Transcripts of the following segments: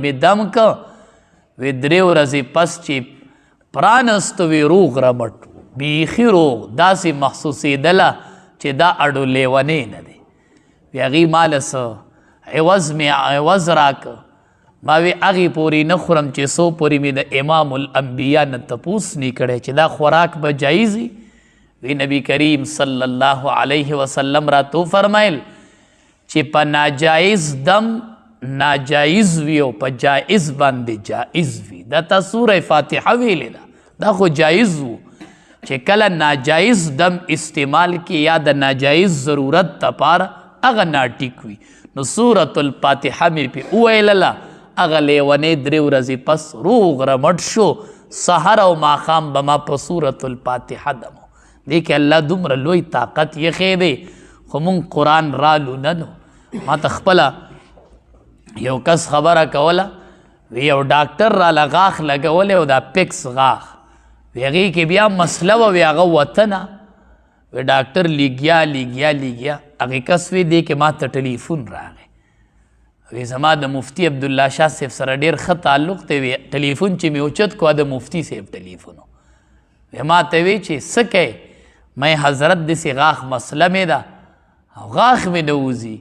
می دم که وی 3 ورځې پس چې پرانست وی روغ رمټ بیخي روغ داسې محسوسېدله چې دا اډو لیونی نه دی. وی هغې ماله څه عوض مې عوض راکه. ما وی هغې پورې نه خورم چې څو پورې مې د امام الانبیا نه تپوس نه کړی چې دا خوراک به جایز وي. وی نبی کریم صلی الله علیه وسلم را تو فرمایل چې په ناجایز دم ناجایز وي او په جایز باندې جایز وي. دا تا سوره فاتحه ویلې ده، دا خو جایز وو چې کله ناجایز دم استعمال کی یا د ناجایز ضرورت تپاره هغه ناټیک وي. نو سورة الفاتحه مې پې وویلله، هغه لیونی 3 ورځې پس روغ رمټ شو. سحر او ماښام به ما په سورة الفاتحه دمو. دې کې الله دومره لوی طاقت یې دی. خو مونږ قرآن رالو نه نو. ما ته خپله یو کس خبره کوله، وی یو ډاکټر راله غاښ لګولی او دا پیکس غاښ، وی هغې کې بیا مسله وه، وی هغه وطنه. وی ډاکټر لیږیا هغې کس وی دی کې ما ته ټلیفون راغی. وی زما د مفتی عبدالله شاه صاحب سره ډېر ښه تعلق دی. وی ټلیفون چې مې اوچت کړو د مفتی صاحب ټلیفون و. وی ما ته وی چې څه کوې؟ مې حضرت داسې غاښ مسله مې ده او غاښ مې نه وځي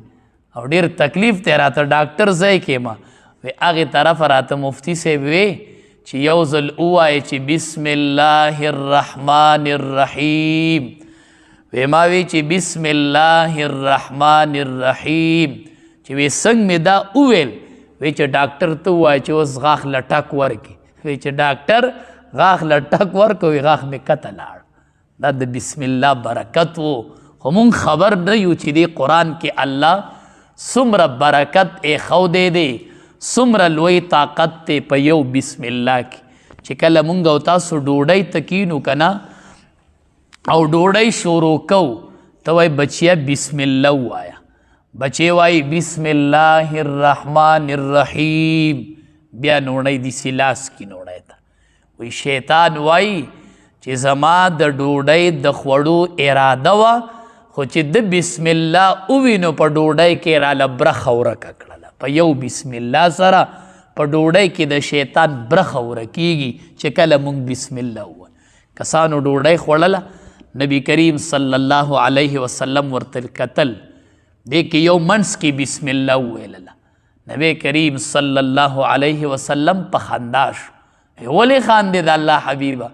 او ډېر تکلیف دی راته ډاکټر ځای کې ما. وی هغې طرفه راته مفتی صاحب وی چې یو ځل ووایې چې بسم الله الرحمن الرحیم. وی ما وی چې بسم الله الرحمن الرحیم چې وی څنګه مې دا وویل، وی چې ډاکټر ته ووایه چې اوس غاښ له ټک ورکړي. وی چې ډاکټر غاښ له ټک ورکړو، وی غاښ مې کته لاړ. دا د بسم الله برکت و. خو مونږ خبر نه یو چې دی قرآن کې الله څومره برکت ایښودی دی، څومره لوی طاقت دی په یو بسم الله کې. چې کله مونږ او تاسو ډوډۍ ته کینو که نه او ډوډۍ شروع کوو، ته وایي بچیه بسم الله ووایه. بچی وایي بسم الله الرحمن الرحیم، بیا نوړی داسې لاس کې نوړی ته. وی شیطان وایي چې زما د ډوډۍ د خوړو اراده وه، خو چې د بسم الله ووینو په ډوډۍ کې راله برخه ورکه کړله. په یو بسم الله سره په ډوډۍ کې د شیطان برخه ورکیږي چې کله مونږ بسم الله ووایو. کسانو ډوډۍ خوړله، نبی کریم صلی الله علیه وسلم ورته کتل، دې کې یو منځ کې بسم الله وویلله. نبی کریم صلی الله علیه وسلم په خندا شو. ولې خاندې د الله حبیبه؟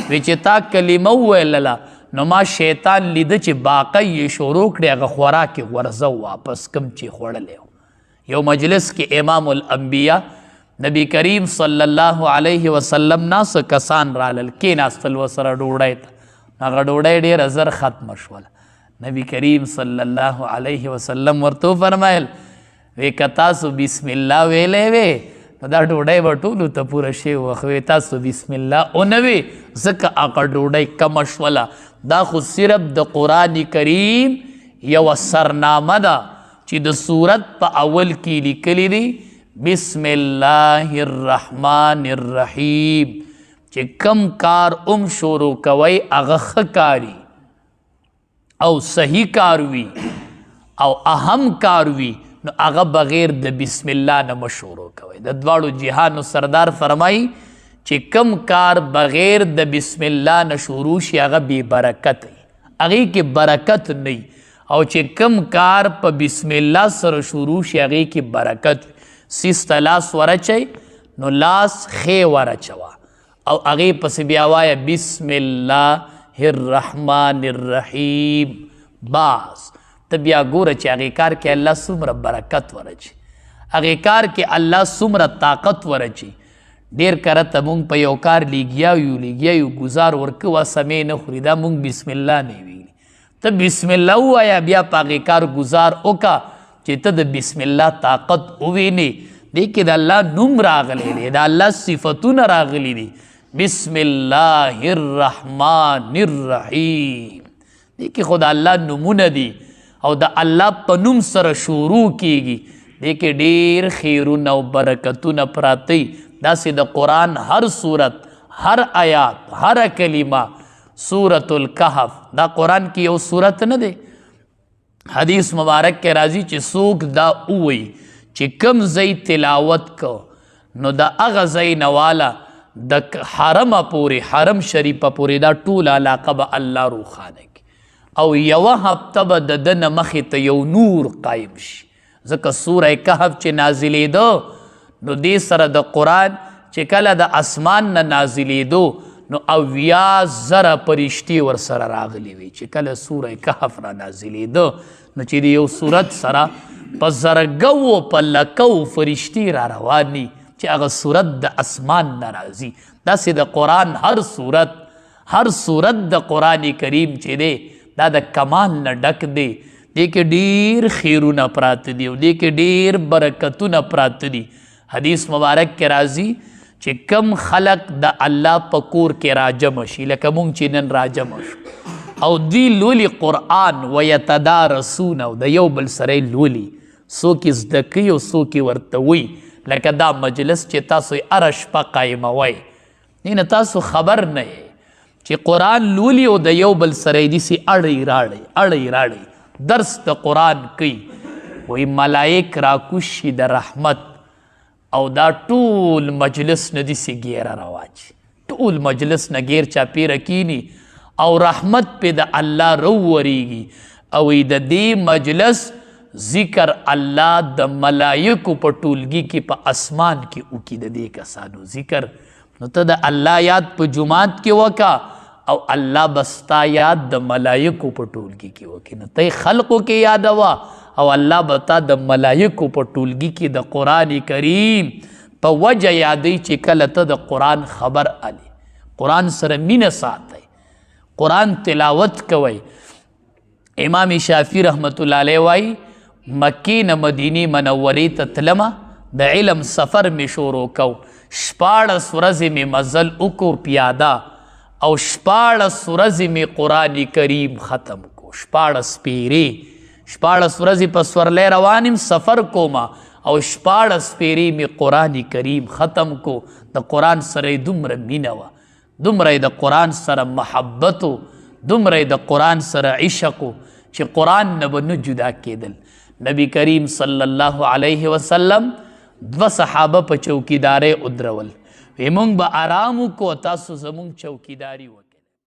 وی چې تا کلمه وویلله نو ما شیطان لیده چې باقی یې شروع کړی، هغه خوراک یې غورځو واپس کم چې خوړلی و. یو مجلس کې امام الانبیا نبی کریم صلی الله علیه وسلم ناسه کسان رالل، کېناستل ورسره ډوډۍ ته. هغه ډوډۍ ډېره زر ختمه شوله. نبی کریم صلی الله علیه وسلم ورته وفرمایل، وی که تاسو بسم الله ویلی وی نو دا ډوډۍ به ټولو ته پوره شوې وه. خو تاسو بسم الله ونه وی ځکه هغه ډوډۍ کمه شوله. دا خو صرف د قرآن کریم یوه سرنامه ده چې د صورت په اول کې لیکلی دی بسم الله الرحمن الرحیم. چې کم کار شروع کوئ هغه ښه کاري او صحیح کار وي او اهم کار وي، نو هغه بغیر د بسم الله نه مه شروع کوئ. د دواړو جهانو سردار فرمایي چې کم کار بغیر د بسم الله نه شروع شي هغه بې برکت وي، هغې کې برکت نه وي. او چې کم کار په بسم الله سره شروع شي هغې کې برکت وي. سیس ته لاس ورچئ نو لاس ښې ورچوه او هغې پسې بیا وایه بسم الله الرحمن الرحیم. باز ته بیا ګوره چې هغې کار کې الله څومره برکت ورچي، هغې کار کې الله څومره طاقت ورچي. ډېر کرته مونږ په یو کار لیګیا یو ګزار ورکوه سمې نه خوري، دا مونږ بسم الله نه ویلي. ته بسم الله ووایه، بیا په هغې کار ګزار وکړه چې ته د بسم الله طاقت ووینې. دې کې د الله نوم راغلی دی، د الله صفتونه راغلی دي. بسم الله الرحمن الرحیم، دې کې خو د الله نومونه دي او د الله په نوم سره شروع کیږي. دې کې ډېر خیرونه او برکتونه پراته. داسې د قرآن هر صورت، هر آیات، هر کلمه. سورة الکهف دا قرآن کې یو صورت نه دی، حدیث مبارک کې راځي چې څوک دا ووایي چې کم ځای تلاوت کو نو د هغه ځای نه والا د حرمه پورې حرم شریفه پورې دا ټول علاقه به الله روښانه کړي او یوه هفته به د ده نه مخې ته یو نور قایم شي. ځکه سوره کهف چې نازلېده نو دې سره د قرآن چې کله د اسمان نه نازلېدو نو 80,000 فرشتې ورسره راغلي وي. چې کله سوره کهف را نازلېده نو چې د یو صورت سره په زرګو په لکو فرشتې را رواني چې هغه صورت د اسمان نه راځي. داسې د قرآن هر صورت د قرآن کریم چې دی دا د کمال نه ډک دی. دې کې ډېر خیرونه پراته دي او دې کې ډېر برکتونه پراته دي. حدیث مبارک کې راځي چې کم خلق د الله په کور کې راجمع شي لکه مونږ چې نن راجمع شو او دوی لولي قرآن ویتدارسون او د یو بل سره لولي څوک یې زده کوي او څوک یې ورته وایي لکه دا مجلس چې تاسو یې هره شپه قایموئ نه تاسو خبر نه یې چې قرآن لولي او د یو بل سره یې داسې اړی راړی درس د قرآن کوي وایي ملائک راکوز شي د رحمت او دا ټول مجلس نه داسې ګیره راواچي ټول مجلس نه غیر چاپیره کینی او رحمت پې د الله روورېږي او د دې مجلس ذکر الله د ملایکو په ټولګي کې په اسمان کې وکړي د دې کسانو ذکر. نو ته د الله یاد په جماعت کې وکړه او الله بستا یاد د ملایکو په ټولګي کې وکړي. نو ته خلقو کې یادوه او الله بتا د ملایکو په ټولګي کې د قرآن کریم په وجه یادوي چې کله ته د قرآن خبر علي قرآن سره مینه ساتئ قرآن تلاوت کوئ. امام شافعي رحمت الله علیه وایي مکې نه مدینې منورې ته تلمه د علم سفر مې شروع کو 14 ورځې مې مزل وکړو پیاده او 14 ورځې مې قرآن کریم ختم کو 14 پیرې 14 ورځې په سورلی روان یم سفر کومه او 14 پیرې مې قرآن کریم ختم کو. د قرآن سره یې دومره مینه وه دومره یې د قرآن سره محبت و دومره یې د قرآن سره عشق و چې قرآن نه به نه جدا کېدل. نبی کریم صلی الله علیه وسلم 2 صحابه په چوکیدارۍ ودرول وی مونږ به آرام وکړو تاسو زمونږ چوکیداري وکړئ.